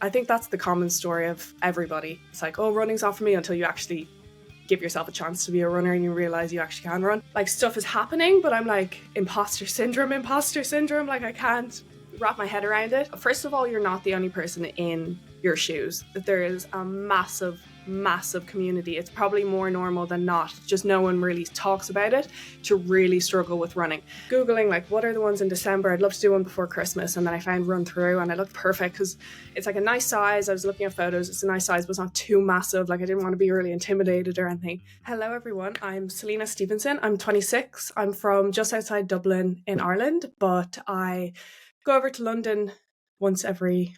I think that's the common story of everybody. It's like, oh, running's not for me, until you actually give yourself a chance to be a runner and you realize you actually can run. Like, stuff is happening, but I'm like, imposter syndrome. Like, I can't wrap my head around it. First of all, you're not the only person in your shoes. That there is a massive community. It's probably more normal than not, just no one really talks about it, to really struggle with running. Googling like, what are the ones in December? I'd love to do one before Christmas. And then I found Run Through, and it looked perfect because it's like a nice size. I was looking at photos, it's a nice size, but it's not too massive. Like, I didn't want to be really intimidated or anything. Hello everyone, I'm Selena Stevenson. I'm 26. I'm from just outside Dublin in Ireland, but I go over to London once every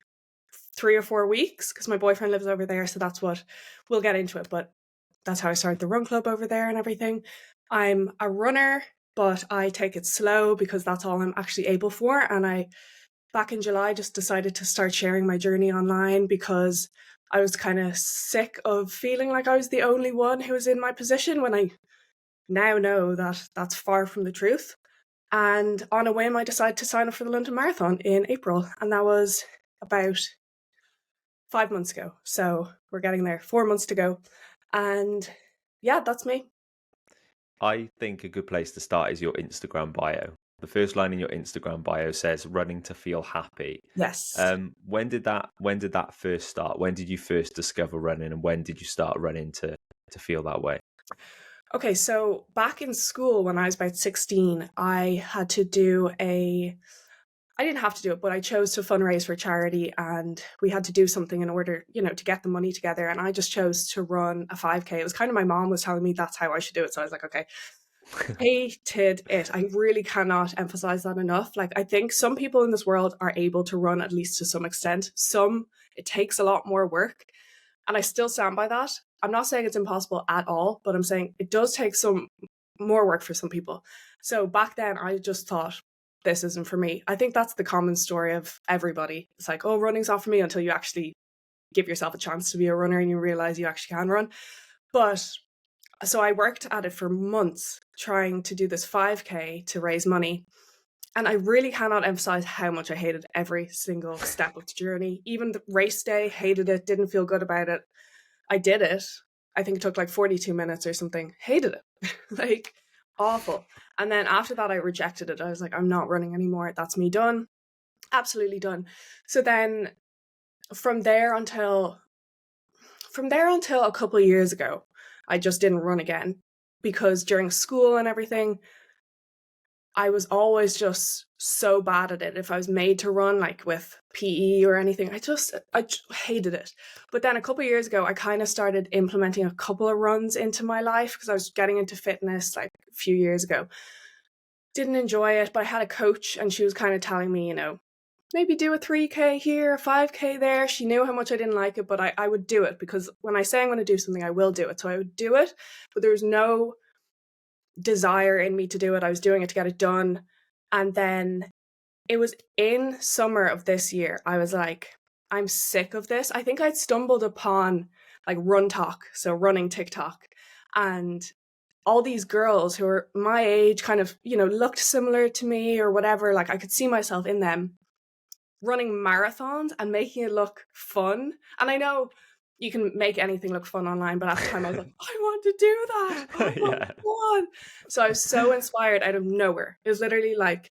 3 or 4 weeks because my boyfriend lives over there, so that's what we'll get into it. But that's how I started the run club over there and everything. I'm a runner, but I take it slow because that's all I'm actually able for. And I, back in July, just decided to start sharing my journey online because I was kind of sick of feeling like I was the only one who was in my position, when I now know that that's far from the truth. And on a whim, I decided to sign up for the London Marathon in April, and that was about 5 months ago. So we're getting there, 4 months to go. And yeah, that's me. I think a good place to start is your Instagram bio. The first line in your Instagram bio says running to feel happy. Yes. When did that first start? When did you first discover running, and when did you start running to feel that way? Okay, so back in school when I was about 16, I didn't have to do it, but I chose to fundraise for charity, and we had to do something in order, to get the money together. And I just chose to run a 5K. It was kind of, my mom was telling me that's how I should do it. So I was like, okay, hated it. I really cannot emphasize that enough. Like, I think some people in this world are able to run, at least to some extent. Some, it takes a lot more work. And I still stand by that. I'm not saying it's impossible at all, but I'm saying it does take some more work for some people. So back then I just thought, this isn't for me. I think that's the common story of everybody. It's like, oh, running's not for me, until you actually give yourself a chance to be a runner and you realize you actually can run. But so I worked at it for months trying to do this 5K to raise money. And I really cannot emphasize how much I hated every single step of the journey. Even the race day, hated it, didn't feel good about it. I did it. I think it took like 42 minutes or something. Hated it. Like, awful. And then after that, I rejected it. I was like, I'm not running anymore. That's me done. Absolutely done. So then from there until a couple of years ago, I just didn't run again, because during school and everything, I was always just so bad at it. If I was made to run, like with PE or anything, I just hated it. But then a couple of years ago, I kind of started implementing a couple of runs into my life because I was getting into fitness like a few years ago. Didn't enjoy it, but I had a coach and she was kind of telling me, maybe do a 3K here, a 5K there. She knew how much I didn't like it, but I would do it, because when I say I'm going to do something, I will do it. So I would do it, but there was no desire in me to do it. I was doing it to get it done. And then it was in summer of this year, I was like, I'm sick of this. I think I'd stumbled upon like Run Talk, so running TikTok, and all these girls who were my age, kind of, looked similar to me or whatever. Like, I could see myself in them running marathons and making it look fun. And I know you can make anything look fun online, but at the time I was like, I want to do that. Oh my God. So I was so inspired out of nowhere. It was literally like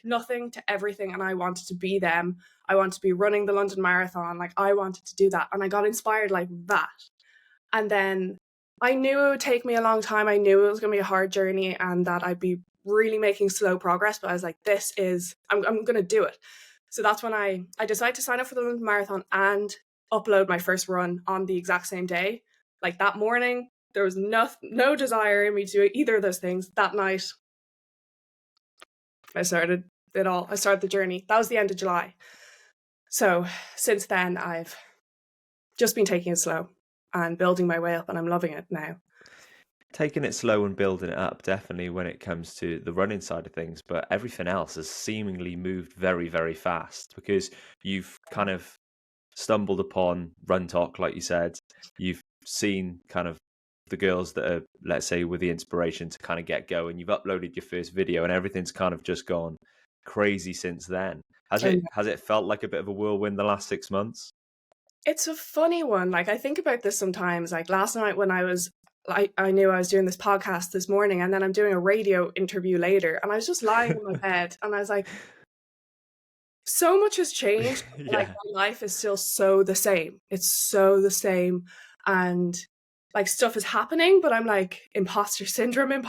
nothing to everything, and I wanted to be them. I wanted to be running the London Marathon. Like, I wanted to do that, and I got inspired like that. And then I knew it would take me a long time. I knew it was going to be a hard journey and that I'd be really making slow progress, but I was like, I'm going to do it. So that's when I decided to sign up for the London Marathon and upload my first run on the exact same day. Like, that morning, there was no desire in me to do either of those things. That night, I started it all. I started the journey. That was the end of July. So since then, I've just been taking it slow and building my way up, and I'm loving it now. Taking it slow and building it up, definitely, when it comes to the running side of things, but everything else has seemingly moved very, very fast, because you've kind of stumbled upon Run Talk, like you said. You've seen kind of the girls that are, let's say, with the inspiration to kind of get going. You've uploaded your first video, and everything's kind of just gone crazy since then. Has it felt like a bit of a whirlwind the last 6 months? It's a funny one. Like, I think about this sometimes. Like last night when I knew I was doing this podcast this morning, and then I'm doing a radio interview later, and I was just lying in my bed, and I was like, so much has changed. Like Yeah. my life is still so the same. It's so the same, and like stuff is happening, but I'm like imposter syndrome.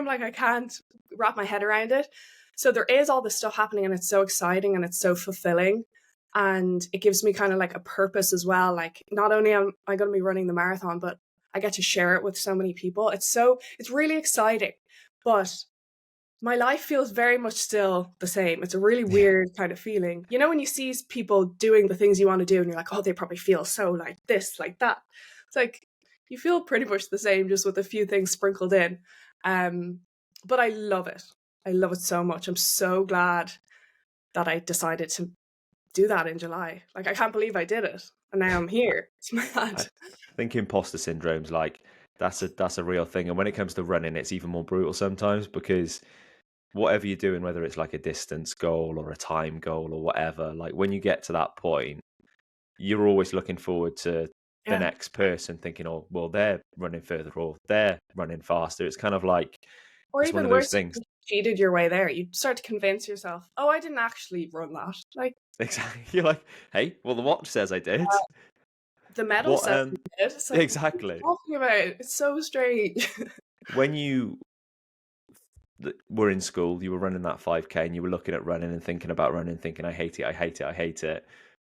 Like I can't wrap my head around it. So there is all this stuff happening, and it's so exciting and it's so fulfilling, and it gives me kind of like a purpose as well. Like not only am I going to be running the marathon, but I get to share it with so many people. It's really exciting, but my life feels very much still the same. It's a really Yeah. weird kind of feeling. You know, when you see people doing the things you want to do and you're like, oh, they probably feel so like this, like that. It's like you feel pretty much the same, just with a few things sprinkled in. Um, but I love it. I love it so much. I'm so glad that I decided to do that in July. Like, I can't believe I did it. And now I'm here. It's I mad. think imposter syndrome's like that's a real thing. And when it comes to running, it's even more brutal sometimes because whatever you're doing, whether it's like a distance goal or a time goal or whatever, like when you get to that point, you're always looking forward to the Yeah. next person thinking, oh, well, they're running further or they're running faster. It's kind of like, Or it's one even of those worse, things. you cheated your way there. You start to convince yourself, oh, I didn't actually run that. Like, Exactly. You're like, hey, well, the watch says I did. the medal What, says you did. It's like, what are you exactly. talking about? It's so strange. When you were in school, you were running that 5K and you were looking at running and thinking about running, thinking, I hate it, I hate it, I hate it.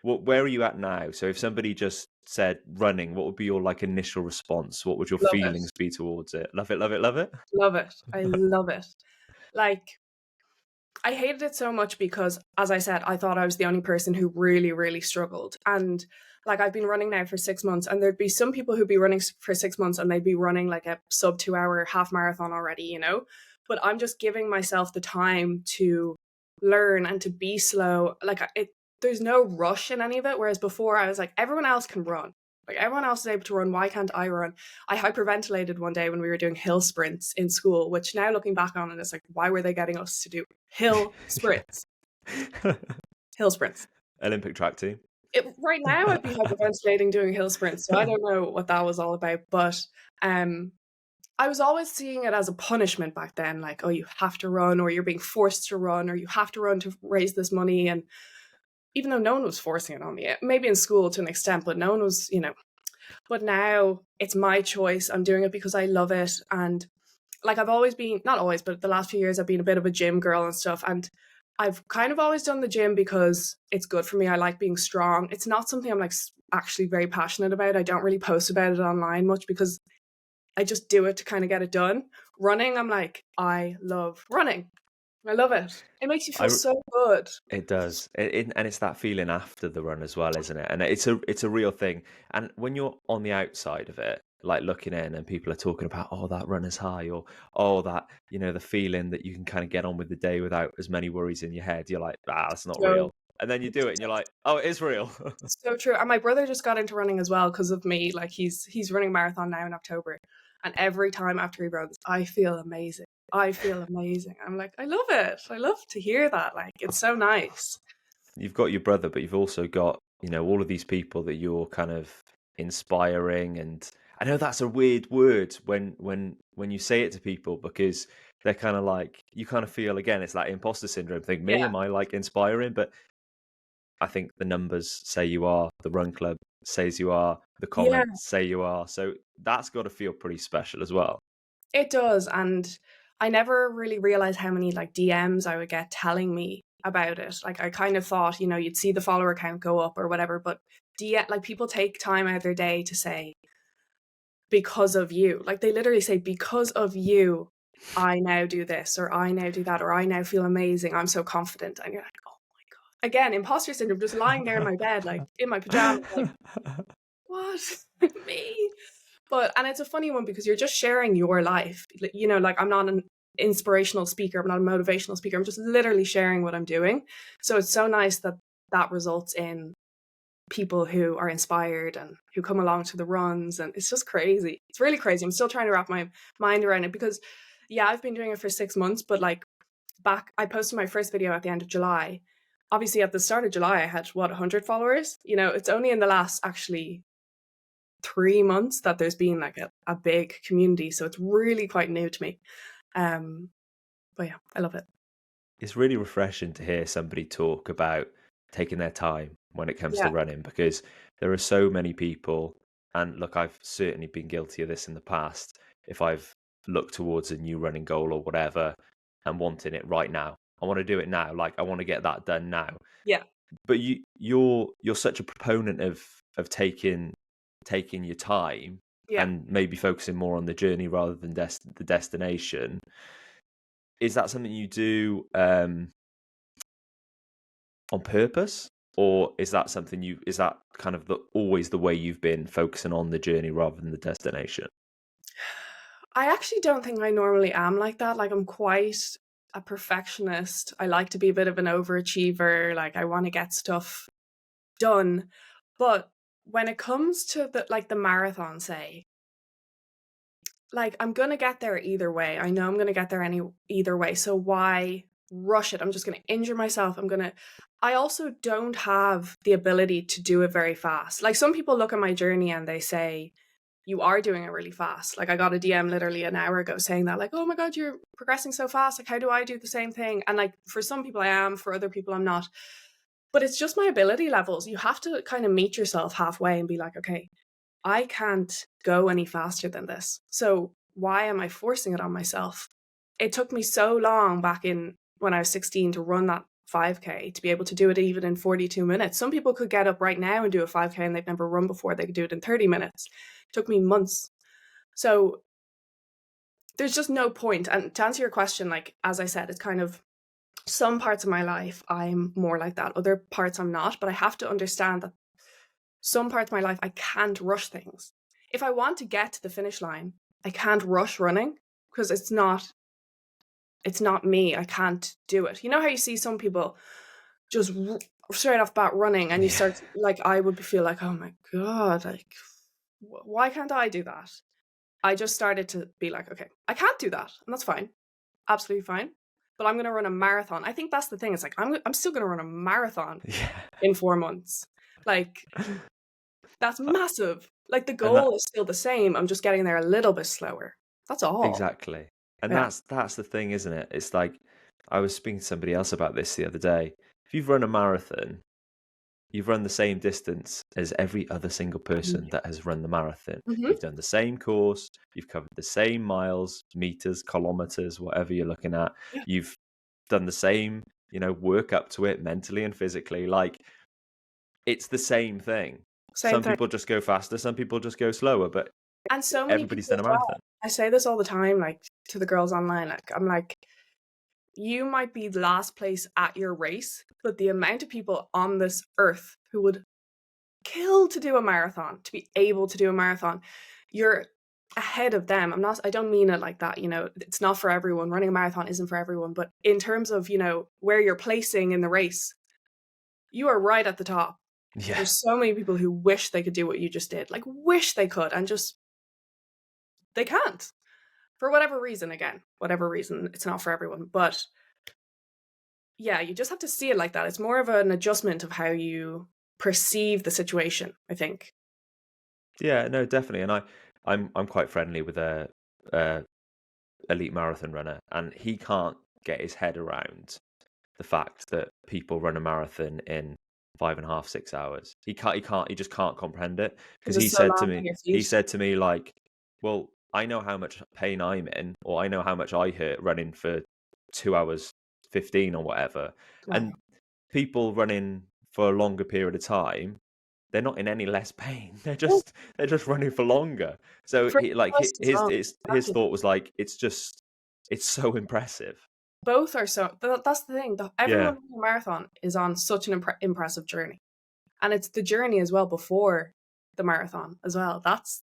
Where are you at now? So if somebody just said running, what would be your like initial response? What would your Love it. feelings be towards it? Love it, love it, love it? Love it. I love it. Like, I hated it so much because, as I said, I thought I was the only person who really, really struggled. And like, I've been running now for 6 months, and there'd be some people who'd be running for 6 months and they'd be running like a sub 2 hour half marathon already, you know? But I'm just giving myself the time to learn and to be slow. Like, there's no rush in any of it. Whereas before, I was like, everyone else can run. Like, everyone else is able to run. Why can't I run? I hyperventilated one day when we were doing hill sprints in school, which now looking back on it, it's like, why were they getting us to do hill sprints? Yeah. Hill sprints. Olympic track team. Right now, I'd be hyperventilating doing hill sprints, so I don't know what that was all about. But um, I was always seeing it as a punishment back then, like, oh, you have to run, or you're being forced to run, or you have to run to raise this money. And even though no one was forcing it on me, maybe in school to an extent, but no one was, you know. But now it's my choice. I'm doing it because I love it. And like, I've always been, not always, but the last few years, I've been a bit of a gym girl and stuff. And I've kind of always done the gym because it's good for me. I like being strong. It's not something I'm like actually very passionate about. I don't really post about it online much because I just do it to kind of get it done. Running, I'm like, I love running. I love it. It makes you feel I so good. It does, and it's that feeling after the run as well, isn't it? And it's a real thing. And when you're on the outside of it, like looking in, and people are talking about, oh, that runner's high, or oh, that the feeling that you can kind of get on with the day without as many worries in your head. You're like, ah, that's not So, real. And then you do it, and you're like, oh, it is real. so true. And my brother just got into running as well because of me. Like, he's running marathon now in October. And every time after he runs, I feel amazing. I feel amazing. I'm like, I love it. I love to hear that. Like, it's so nice. You've got your brother, but you've also got all of these people that you're kind of inspiring. And I know that's a weird word when you say it to people, because they're kind of like, you kind of feel, again, it's that imposter syndrome thing. Me, Yeah. am I like inspiring? But I think the numbers say you are, the run club says you are, the Yeah, comments say you are, so that's got to feel pretty special as well. it does. And I never really realized how many like DMs I would get telling me about it. Like, I kind of thought, you'd see the follower count go up or whatever, but like, people take time out of their day to say, because of you. Like, they literally say, because of you, I now do this, or I now do that, or I now feel amazing. I'm so confident. And you're like, oh my God. Again, imposter syndrome, just lying there in my bed, like in my pajamas, like, what? Me? And it's a funny one because you're just sharing your life. Like, I'm not an inspirational speaker, I'm not a motivational speaker. I'm just literally sharing what I'm doing. So it's so nice that that results in people who are inspired and who come along to the runs. And it's just crazy. It's really crazy. I'm still trying to wrap my mind around it because, yeah, I've been doing it for 6 months, but like, I posted my first video at the end of July, obviously at the start of July, I had what, 100 followers. It's only in the last actually 3 months that there's been like a big community, so it's really quite new to me. Um, but yeah, I love it. It's really refreshing to hear somebody talk about taking their time when it comes to Yeah, running, because there are so many people, and look, I've certainly been guilty of this in the past. If I've looked towards a new running goal or whatever and wanting it right now, I want to do it now. Like I want to get that done now. yeah, But you're such a proponent of taking your time yeah. and maybe focusing more on the journey rather than the destination. Is that something you do on purpose, or is that something is that kind of always the way you've been focusing on the journey rather than the destination? I actually don't think I normally am like that. Like I'm quite a perfectionist. I like to be a bit of an overachiever. Like I want to get stuff done. But when it comes to the marathon, say, like I'm gonna get there either way. I know I'm gonna get there either way. So why rush it? I'm just gonna injure myself. I also don't have the ability to do it very fast. Like some people look at my journey and they say, you are doing it really fast. Like I got a DM literally an hour ago saying that, like, oh my God, you're progressing so fast. Like, how do I do the same thing? And like for some people I am, for other people I'm not. But it's just my ability levels. You have to kind of meet yourself halfway and be like, okay, I can't go any faster than this. So why am I forcing it on myself? It took me so long back in when I was 16 to run that 5K to be able to do it even in 42 minutes. Some people could get up right now and do a 5K and they've never run before. They could do it in 30 minutes. It took me months. So there's just no point. And to answer your question, like, as I said, it's kind of some parts of my life I'm more like that. Other parts I'm not. But I have to understand that some parts of my life I can't rush things. If I want to get to the finish line, I can't rush running because it's not me. I can't do it. You know how you see some people just straight off bat running and you Yeah. start like I would feel like, oh my God, like why can't I do that? I just started to be like, okay, I can't do that, and that's fine, absolutely fine. But I'm going to run a marathon. I think that's the thing. It's like I'm still going to run a marathon Yeah. in 4 months. Like that's massive. Like the And that goal is still the same. I'm just getting there a little bit slower. That's all. exactly. And Yeah. that's the thing, isn't it? It's like I was speaking to somebody else about this the other day. If you've run a marathon, you've run the same distance as every other single person that has run the marathon. Mm-hmm. You've done the same course, you've covered the same miles, meters, kilometers, whatever you're looking at. Yeah. You've done the same, work up to it mentally and physically. Like it's the same thing. Same Some thing. people just go faster, some people just go slower, but And so many everybody's people done as a well. marathon. I say this all the time, like to the girls online. Like I'm like, you might be last place at your race, but the amount of people on this earth who would kill to do a marathon, to be able to do a marathon, you're ahead of them. I don't mean it like that, it's not for everyone. Running a marathon isn't for everyone, but in terms of, where you're placing in the race, you are right at the top. Yeah. There's so many people who wish they could do what you just did, like wish they could, and just they can't. For whatever reason, again, whatever reason, it's not for everyone. But yeah, you just have to see it like that. It's more of an adjustment of how you perceive the situation, I think. Yeah, no, definitely. And I'm quite friendly with a elite marathon runner, and he can't get his head around the fact that people run a marathon in 5.5, 6 hours. He just can't comprehend it, because Because it's so long on your he feet. said to me like, well, I know how much pain I'm in, or I know how much I hurt running for 2 hours 15 or whatever. Wow. And people running for a longer period of time, they're not in any less pain. Well, They're just running for longer. So for he like most as well. his Exactly. thought was like, it's so impressive. Both are so. That's the thing. Everyone Yeah. running a marathon is on such an impressive journey, and it's the journey as well before the marathon as well. That's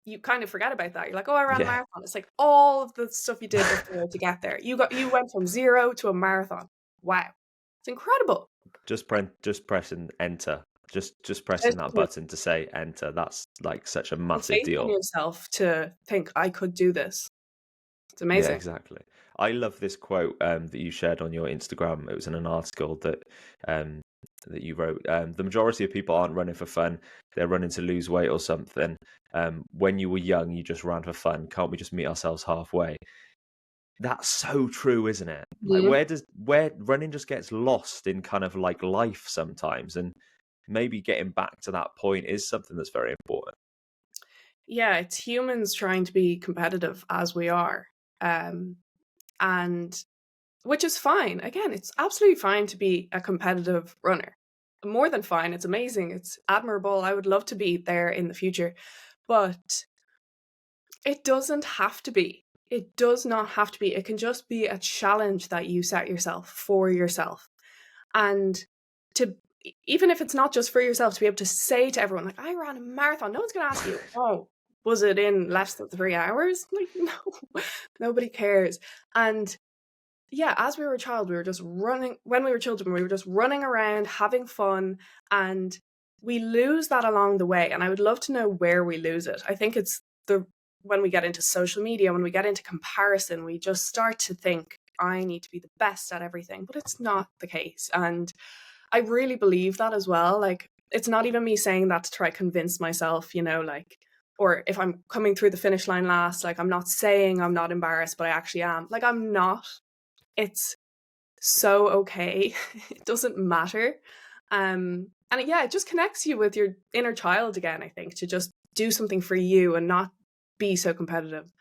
you kind of forget about that. You're like, oh, I ran a Yeah. marathon. It's like all of the stuff you did before to get there. You went from zero to a marathon. Wow, it's incredible. Just pressing enter. Just There's pressing that button to say enter. That's like such a the massive faith in deal. yourself to think I could do this. It's Yeah, amazing. exactly. I love this quote that you shared on your Instagram. It was in an article um, that you wrote. The majority of people aren't running for fun; they're running to lose weight or something. When you were young, you just ran for fun. Can't we just meet ourselves halfway? That's so true, isn't it? Like, Mhm. where running just gets lost in kind of like life sometimes, and maybe getting back to that point is something that's very important. Yeah, it's humans trying to be competitive as we are. Um, and which is fine. Again, it's absolutely fine to be a competitive runner. More than fine. It's amazing. It's admirable. I would love to be there in the future. But it doesn't have to be. It does not have to be. It can just be a challenge that you set yourself for yourself. And to even if it's not just for yourself, to be able to say to everyone, like, I ran a marathon, no one's going to ask you, oh, was it in less than 3 hours? Like, no, nobody cares. And yeah, as we were a child, we were just running. When we were children, we were just running around, having fun, and we lose that along the way. And I would love to know where we lose it. I think it's the when we get into social media, when we get into comparison, we just start to think, I need to be the best at everything, but it's not the case. And I really believe that as well. Like, it's not even me saying that to try to convince myself, like, or if I'm coming through the finish line last, like, I'm not saying I'm not embarrassed, but I actually am. Like, I'm not. It's so okay. It doesn't matter. And yeah, it just connects you with your inner child again, I think, to just do something for you and not be so competitive.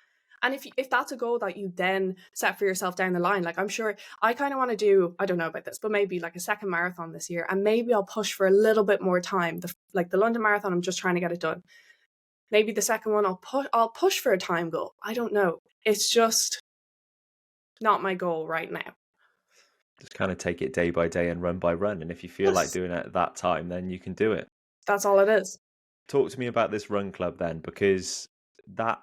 And if that's a goal that you then set for yourself down the line, like I'm sure I kind of want to do, I don't know about this, but maybe like a second marathon this year, and maybe I'll push for a little bit more time. Like the London Marathon, I'm just trying to get it done. Maybe the second one, I'll push for a time goal. I don't know. It's just not my goal right now. Just kind of take it day by day and run by run. And if you feel like Yes, doing it at that time, then you can do it. that's all it is. Talk to me about this run club then, because that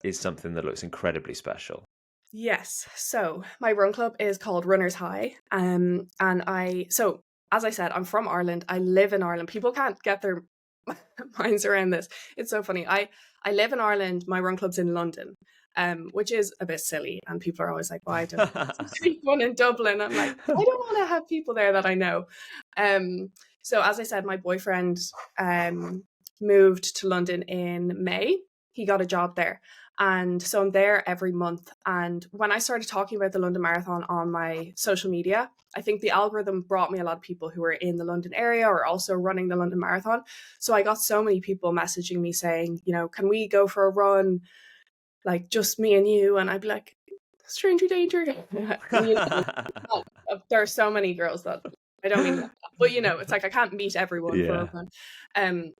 is something that looks incredibly special. Yes. So my run club is called Runners High. So as I said, I'm from Ireland. I live in Ireland. People can't get their minds around this. It's so funny. I live in Ireland. My run club's in London, which is a bit silly. And people are always like, why don't you take one in Dublin? I'm like, I don't want to have people there that I know. Um, so as I said, my boyfriend moved to London in May. He got a job there. And so I'm there every month. And when I started talking about the London Marathon on my social media, I think the algorithm brought me a lot of people who were in the London area or also running the London Marathon. So I got so many people messaging me saying, can we go for a run? Like just me and you. And I'd be like, stranger danger. And there are so many girls that I don't mean like that. But it's like I can't meet everyone for a Yeah. run. Um,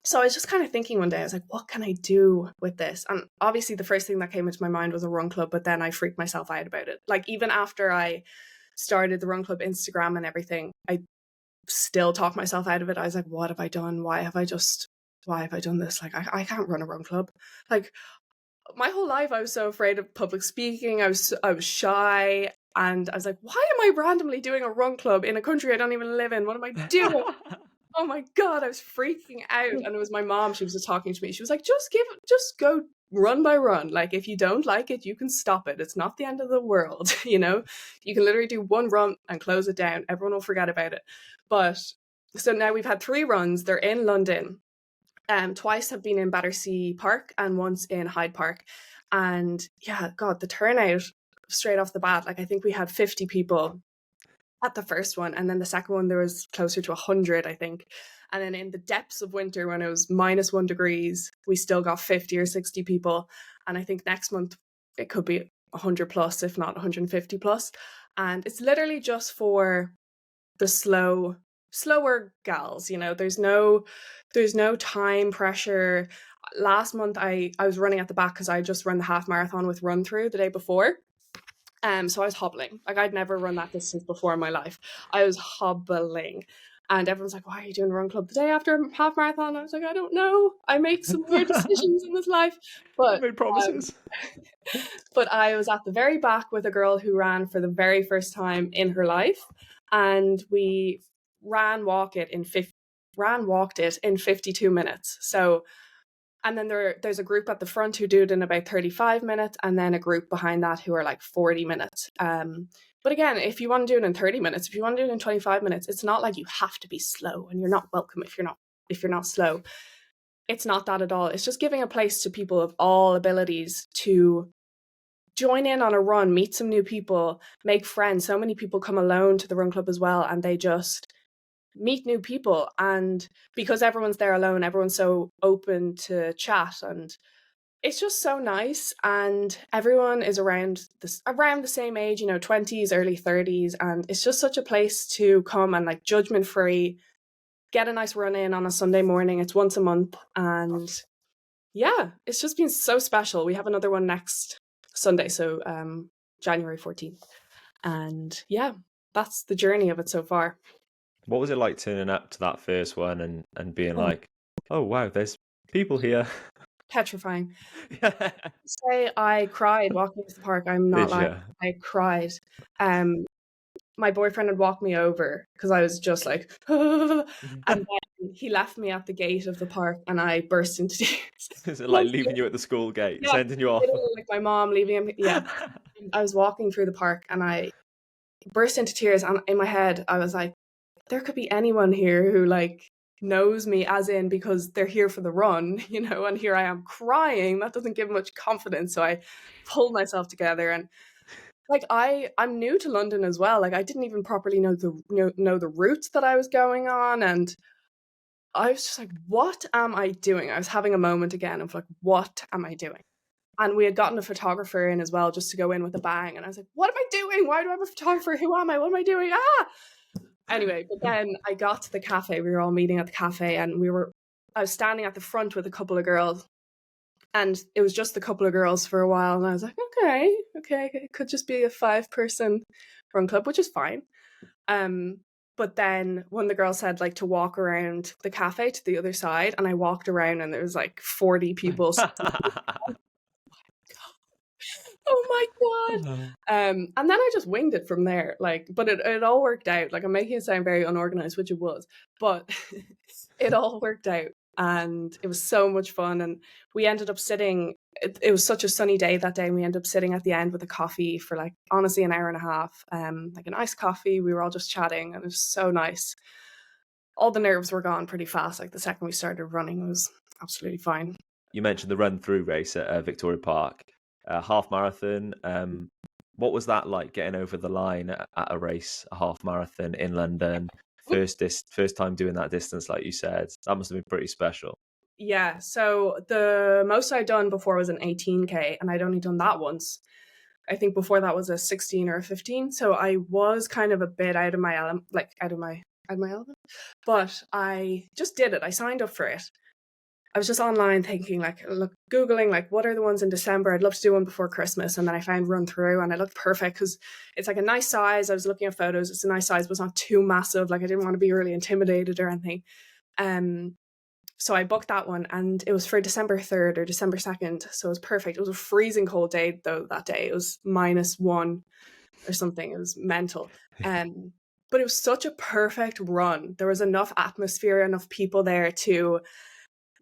so I was just kind of thinking one day, I was like, what can I do with this? And obviously, the first thing that came into my mind was a run club, but then I freaked myself out about it. Like, even after I started the run club Instagram and everything, I still talked myself out of it. I was like, what have I done? Why have I done this? Like, I can't run a run club. Like, my whole life, I was so afraid of public speaking. I was shy. And I was like, why am I randomly doing a run club in a country I don't even live in? What am I doing? Oh my God, I was freaking out. And it was my mom, she was just talking to me. She was like, just go run by run. Like, if you don't like it, you can stop it. It's not the end of the world, you know? You can literally do one run and close it down. Everyone will forget about it. But so now we've had 3 runs. They're in London. Twice have been in Battersea Park and once in Hyde Park. And yeah, God, the turnout straight off the bat, like I think we had 50 people at the first one, and then the second one there was closer to 100, I think. And then in the depths of winter when it was -1 degrees, we still got 50 or 60 people. And I think next month it could be 100 plus, if not 150 plus. And it's literally just for the slower gals. There's no time pressure. Last month I was running at the back because I just run the half marathon with Run Through the day before. So I was hobbling. Like, I'd never run that distance before in my life. I was hobbling. And everyone's like, why are you doing a run club the day after a half marathon? I was like, I don't know. I make some weird decisions in this life. You But made um, promises. but I was at the very back with a girl who ran for the very first time in her life. And we ran walked it in 52 minutes. So And then there's a group at the front who do it in about 35 minutes, and then a group behind that who are like 40 minutes. But again, if you want to do it in 30 minutes, if you want to do it in 25 minutes, it's not like you have to be slow, and you're not welcome if you're not slow. It's not that at all. It's just giving a place to people of all abilities to join in on a run, meet some new people, make friends. So many people come alone to the run club as well, and they just meet new people. And because everyone's there alone, everyone's so open to chat, and it's just so nice. And everyone is around the same age, 20s, early 30s, and it's just such a place to come and like judgment free, get a nice run in on a Sunday morning. It's once a month, and yeah, it's just been so special. We have another one next Sunday, so January 14th. And yeah, that's the journey of it so far. What was it like turning up to that first one and being Oh, like, oh wow, there's people here? petrifying. Yeah. Say I cried walking to the park. I'm not Did lying. you? I cried. My boyfriend had walked me over because I was just like, and then he left me at the gate of the park, and I burst into tears. Is it like leaving you at the school gate, Yeah, sending you off? literally like my mom leaving him. Yeah, I was walking through the park, and I burst into tears. And in my head, I was like, there could be anyone here who like knows me, as in because they're here for the run, and here I am crying. That doesn't give much confidence. So I pulled myself together, and like I'm new to London as well. Like I didn't even properly know the routes that I was going on, and I was just like, what am I doing? I was having a moment again of like, what am I doing? And we had gotten a photographer in as well, just to go in with a bang. And I was like, what am I doing? Why do I have a photographer? Who am I? What am I doing? Ah! Anyway, but then I got to the cafe. We were all meeting at the cafe, and I was standing at the front with a couple of girls, and it was just a couple of girls for a while. And I was like, okay, it could just be a 5-person run club, which is fine. But then one of the girls said like to walk around the cafe to the other side, and I walked around, and there was like 40 people. Oh my god. And then I just winged it from there. Like, but it all worked out. Like, I'm making it sound very unorganized, which it was, but it all worked out, and it was so much fun. And we ended up sitting. It was such a sunny day that day, and we ended up sitting at the end with a coffee for like honestly an hour and a half. Like an iced coffee. We were all just chatting, and it was so nice. All the nerves were gone pretty fast. Like the second we started running, it was absolutely fine. You mentioned the run through race at Victoria Park, half marathon. What was that like, getting over the line at a race, a half marathon in London? First time doing that distance, like you said, that must have been pretty special. Yeah, so the most I'd done before was an 18K, and I'd only done that once. I think before that was a 16 or a 15. So I was kind of a bit out of my element, like out of my element. But I just did it. I signed up for it. I was just online thinking, like, Googling, like, what are the ones in December? I'd love to do one before Christmas. And then I found Run Through, and it looked perfect because it's like a nice size. I was looking at photos. It's a nice size, but it's not too massive. Like, I didn't want to be really intimidated or anything. So I booked that one, and it was for December 3rd or December 2nd. So it was perfect. It was a freezing cold day, though, that day. It was -1 or something. It was mental. But it was such a perfect run. There was enough atmosphere, enough people there to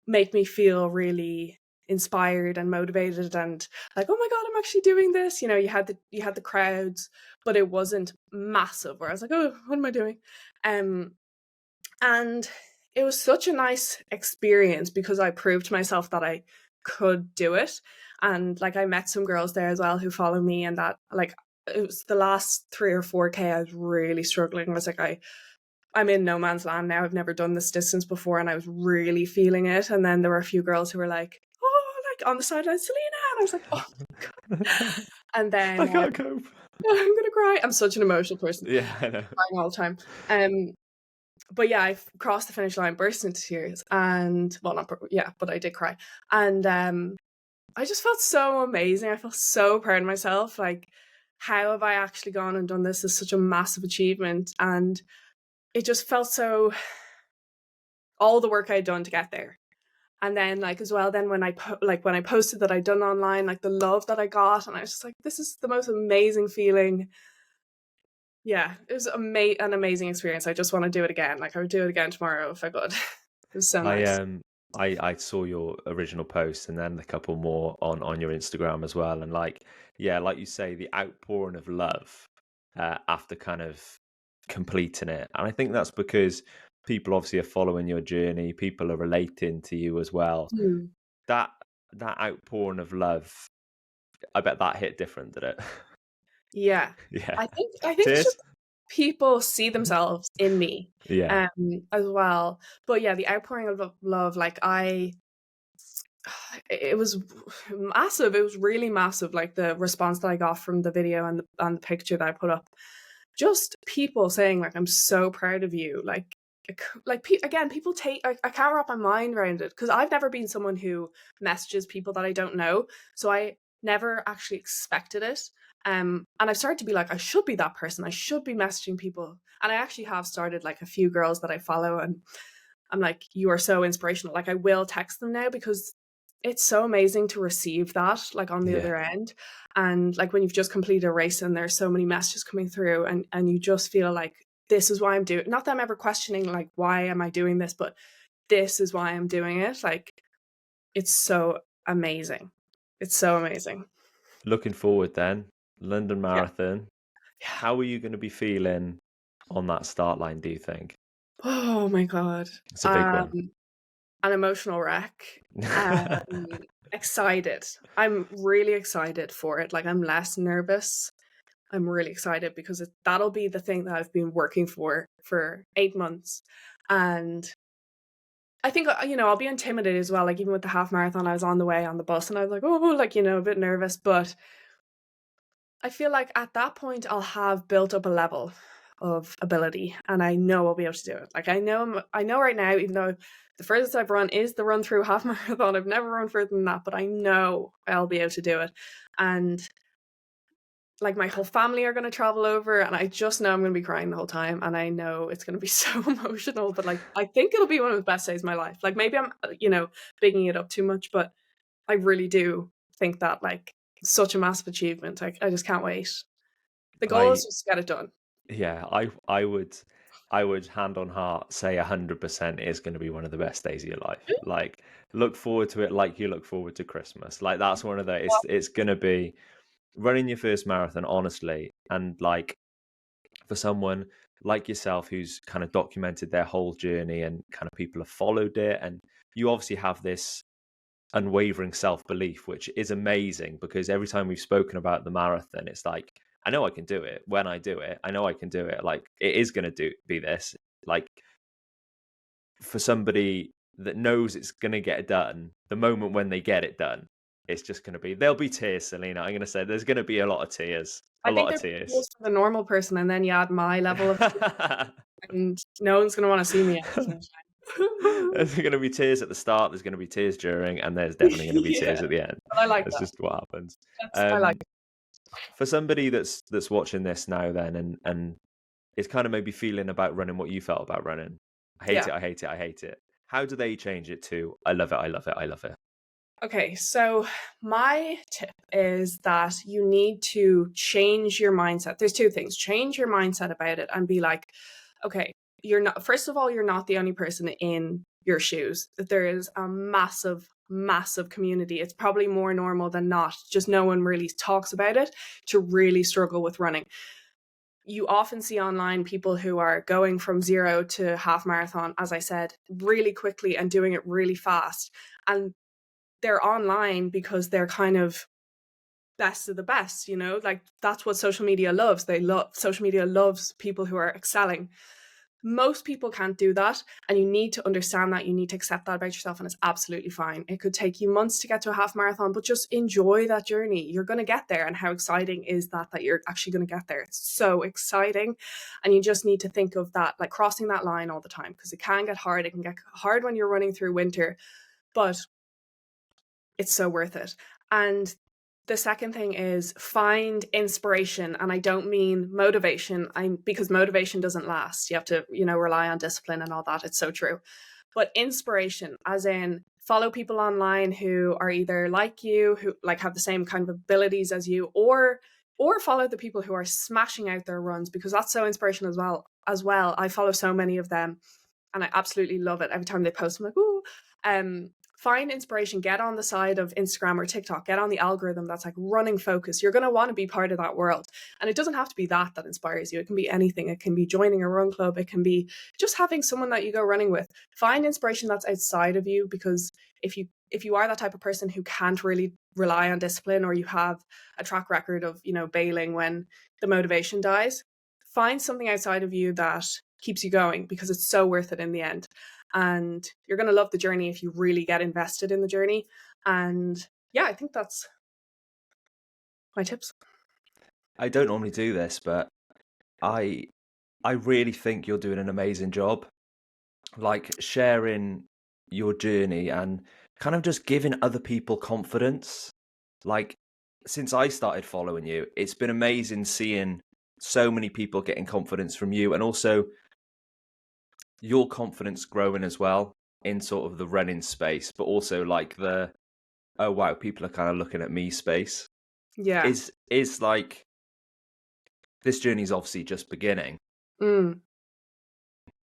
make me feel really inspired and motivated, and like, oh my god, I'm actually doing this. You had the crowds, but it wasn't massive where I was like, oh, what am I doing? And it was such a nice experience because I proved to myself that I could do it. And like, I met some girls there as well who follow me, and that, like, it was the last 3 or 4K I was really struggling. I was like, I'm in no man's land now. I've never done this distance before, and I was really feeling it. And then there were a few girls who were like, oh, like on the sideline, Selena. And I was like, oh my god. And then I can't cope. I'm gonna cry. I'm such an emotional person. Yeah, I know. Crying all the time. But yeah, I crossed the finish line, burst into tears, and but I did cry. And I just felt so amazing. I felt so proud of myself. Like, how have I actually gone and done this? Is such a massive achievement, and it just felt so, all the work I'd done to get there. And then, like, as well, then when I posted that I'd done online, like the love that I got, and I was just like, this is the most amazing feeling. Yeah, it was an amazing experience. I just want to do it again. Like, I would do it again tomorrow if I could. It was so nice. I saw your original post and then a couple more on your Instagram as well. And like, yeah, like you say, the outpouring of love after kind of completing it. And I think that's because people obviously are following your journey, people are relating to you as well. Mm. That that outpouring of love, I bet that hit different, did it? Yeah. Yeah. I think it's Tears? just people see Mhm. themselves in me, Yeah. as well. But yeah, the outpouring of love, like it was massive. It was really massive, like the response that I got from the video and the picture that I put up. Just people saying like, "I'm so proud of you." Again, people take I can't wrap my mind around it because I've never been someone who messages people that I don't know, so I never actually expected it. And I've started to be like, I should be that person. I should be messaging people, and I actually have started like a few girls that I follow, and I'm like, you are so inspirational. Like I will text them now because it's so amazing to receive that like on the Yeah. other end. And like when you've just completed a race and there's so many messages coming through and you just feel like this is why I'm doing, not that I'm ever questioning like why am I doing this, but this is why I'm doing it. Like it's so amazing. It's so amazing. Looking forward then, London Yeah. Marathon. Yeah. How are you going to be feeling on that start line, do you think? Oh my God. It's a big one. Um an emotional wreck. Um, excited. I'm really excited for it. Like I'm less nervous. I'm really excited because that'll be the thing that I've been working for 8 months, and I think I'll be intimidated as well. Like even with the half marathon, I was on the way on the bus and I was like, oh, like a bit nervous, but I feel like at that point I'll have built up a level of ability and I know I'll be able to do it. Like I know right now, even though the furthest I've run is the run through half marathon. I've never run further than that, but I know I'll be able to do it. And like my whole family are going to travel over and I just know I'm going to be crying the whole time and I know it's going to be so emotional, but like I think it'll be one of the best days of my life. Like maybe I'm bigging it up too much, but I really do think that like such a massive achievement. I just can't wait. The goal is I just to get it done. yeah, I would hand on heart say 100% is going to be one of the best days of your life. Like look forward to it like you look forward to Christmas. Like that's one of the it's going to be running your first marathon honestly and like for someone like yourself who's kind of documented their whole journey and kind of people have followed it and you obviously have this unwavering self-belief which is amazing because every time we've spoken about the marathon it's like I know I can do it when I do it. I know I can do it. Like it is going to be this. Like for somebody that knows it's going to get done, the moment when they get it done, it's just going to be there'll be tears, Selena. I'm going to say there's going to be a lot of tears. A I think lot of there's tears. rules for the normal person, and then you add my level of and no one's gonna want to see me at the finish line. There's going to be tears at the start. There's going to be tears during, and there's definitely going to be Yeah, tears at the end. but I like That's that. just what happens. I like Um, it. for somebody that's watching this now, then, and is kind of maybe feeling about running what you felt about running. I hate Yeah. it. I hate it. I hate it. How do they change it to I love it. I love it. I love it. Okay, so my tip is that you need to change your mindset. There's two things. Change your mindset about it and be like, okay, you're not, first of all, you're not the only person in your shoes. That there is a massive, massive community. It's probably more normal than not. Just no one really talks about it to really struggle with running. You often see online people who are going from zero to half marathon, as I said, really quickly and doing it really fast. And they're online because they're kind of best of the best, like that's what social media loves. Social media loves people who are excelling. Most people can't do that, and you need to understand that. You need to accept that about yourself, and it's absolutely fine. It could take you months to get to a half marathon, but just enjoy that journey. You're going to get there, and how exciting is that you're actually going to get there? It's so exciting, and you just need to think of that like crossing that line all the time, because it can get hard. It can get hard when you're running through winter, but it's so worth it. And the second thing is find inspiration, and I don't mean motivation. Because motivation doesn't last. You have to, rely on discipline and all that. It's so true. But inspiration, as in follow people online who are either like you, who like have the same kind of abilities as you, or follow the people who are smashing out their runs, because that's so inspirational as well. I follow so many of them and I absolutely love it. Every time they post, I'm like, ooh. Find inspiration, get on the side of Instagram or TikTok, get on the algorithm that's like running focus. You're going to want to be part of that world. And it doesn't have to be that inspires you. It can be anything. It can be joining a run club. It can be just having someone that you go running with. Find inspiration that's outside of you, because if you are that type of person who can't really rely on discipline, or you have a track record of, bailing when the motivation dies, find something outside of you that keeps you going, because it's so worth it in the end. And you're going to love the journey if you really get invested in the journey. And yeah, I think that's my tips. I don't normally do this, but I really think you're doing an amazing job, like sharing your journey and kind of just giving other people confidence. Like, since I started following you, it's been amazing seeing so many people getting confidence from you, and also your confidence growing as well in sort of the running space, but also like the, oh wow, people are kind of looking at me space. Yeah. Is like, this journey is obviously just beginning. Mm.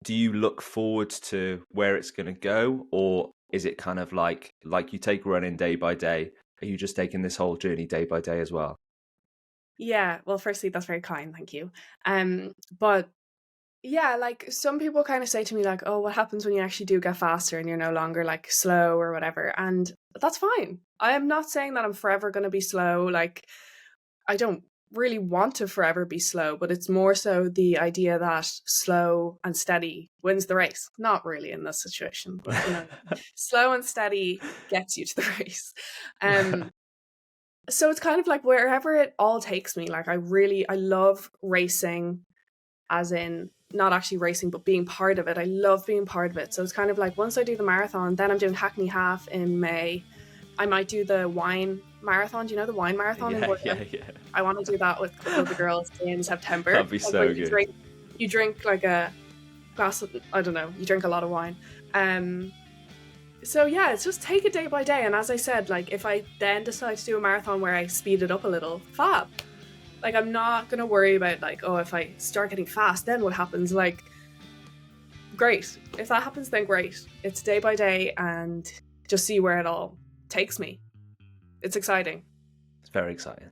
Do you look forward to where it's going to go, or is it kind of like you take running day by day? Are you just taking this whole journey day by day as well? Yeah. Well, firstly, that's very kind. Thank you. But yeah, like some people kind of say to me like, oh, what happens when you actually do get faster and you're no longer like slow or whatever? And that's fine. I am not saying that I'm forever going to be slow. Like, I don't really want to forever be slow, but it's more so the idea that slow and steady wins the race. Not really in this situation, but slow and steady gets you to the race. So it's kind of like wherever it all takes me. Like I love racing, as in not actually racing, but being part of it. I love being part of it. So it's kind of like once I do the marathon, then I'm doing Hackney Half in May. I might do the wine marathon. Do you know the wine marathon in Woodland? Yeah. I want to do that with a couple of the girls in September. That'd be like so good. You drink like a glass of, I don't know, you drink a lot of wine. So yeah, it's just take it day by day. And as I said, like if I then decide to do a marathon where I speed it up a little, fab. Like I'm not going to worry about like, oh, if I start getting fast, then what happens? Like, great. If that happens, then great. It's day by day and just see where it all takes me. It's exciting. It's very exciting.